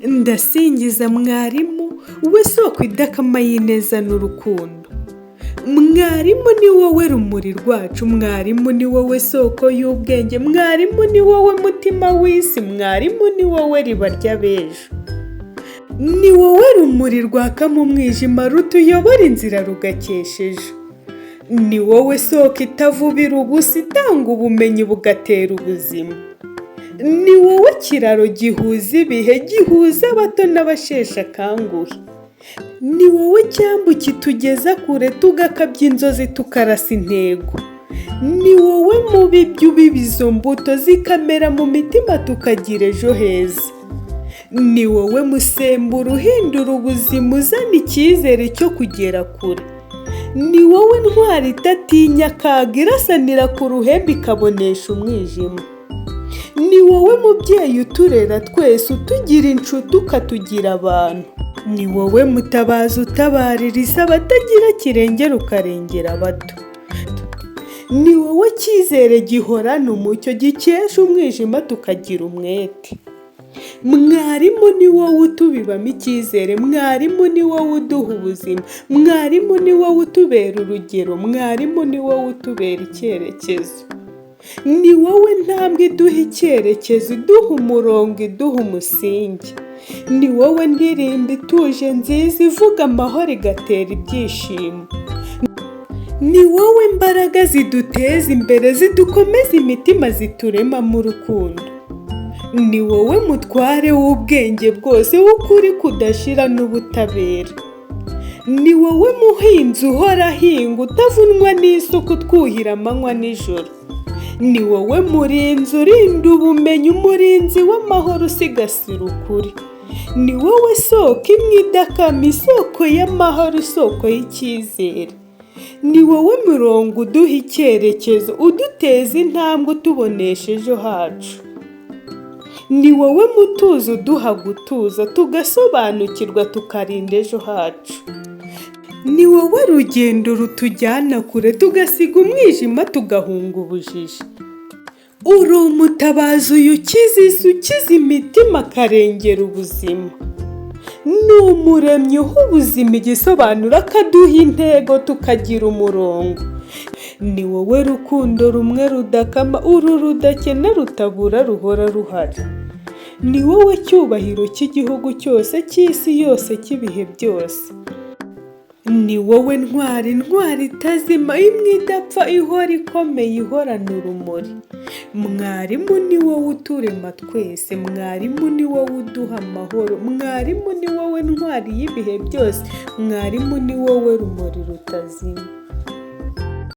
Ndasingiza mwarimu we soko idakama y'ineza n'urukundo. Mwarimu ni wowe rumuri rwacu, mwarimu ni wowe soko y'ubwenge, mwarimu ni wowe mutima w'isi, mwarimu ni wowe riba ry'abejo. Ni wowe rumuri rwaka mu mwijima rutuyobora inzira rugakesheje. Ni wowe soko itavubira ubusa, itanga ubumenyi bugatera ubuzima. Ni wowe kiraro gihuza ibihe, gihuza abato n'abasheshe akanguhe. Ni wowe cyambu kitugeza kure tugakabya inzozi tukarasa intego. Ni wowe mubibyi ubiba izo mbuto zikamera mu mitima tukagira ejo heza. Ni wowe musemburo uhindura ubuzima, uzana icyizere cyo kugera kure. Ni wowe ntwari idatinya akaga, irasanira ku ruhembe ikabonesha umwijima. Ni wowe mubyeyi uturera twese, utugira inshuti ukatugira abantu. Ni wowe mutabazi utabaririza abatagira kirengera ukarengera abato. Ni wowe cyizere gihorana umucyo, gikesha umwijima tukagira umwete. Mwarimu ni wowe utubibamo icyizere, mwarimu ni wowe uduha ubuzima, mwarimu ni wowe utubera urugero, mwarimu ni wowe utubera icyerekezo. Ni wowe ntambwe iduha icyerekezo, iduha umurongo, iduha umusingi. Ni wowe ndirimbo ituje nziza, ivuga amahoro igatera ibyishimo. Ni wowe imbaraga ziduteza imbere, zidukomeza imitima, ziturema mu rukundo. Ni wowe mutware w'ubwenge bwose, w'ukuri kudashira n'ubutabera. Ni wowe muhinzi uhora ahinga, utavunwa n'isuku, utwuhira amanywa n'ijoro. Ni wowe murinzi urinda ubumenyi, umurinzi w'amahoro usigasira ukuri. Ni wowe soko imwe idakama, isoko y'amahoro, isoko y'icyizere. Ni wowe murongo uduha icyerekezo, uduteza intambwe, utubonesha ejo hacu. Ni wowe mutuzo uduha gutuza, tugasobanukirwa tukarinda ejo hacu. Ni wowe rugendo rutujyana kure, tugasiga umwijima tugahunga ubujiji. Uri umutabazi ukiza isi, ukiza imitima akarengera ubuzima. Ni umuremyi uha ubuzima igisobanuro, akaduha intego tukagira umurongo. Ni wowe rukundo rumwe rudakama, uru rudakena rutabura ruhora ruhari. Ni wowe cyubahiro cy'igihugu cyose, cy'isi yose, cy'ibihe byose. Ni wowe ntwari, ntwari itazima, imwe idapfa, ihora ikomeye, ihorana urumuri. Mwarimu ni wowe uturema twese, mwarimu ni wowe uduha amahoro, mwarimu ni wowe ntwari y'ibihe byose, mwarimu ni wowe rumuri rutazima.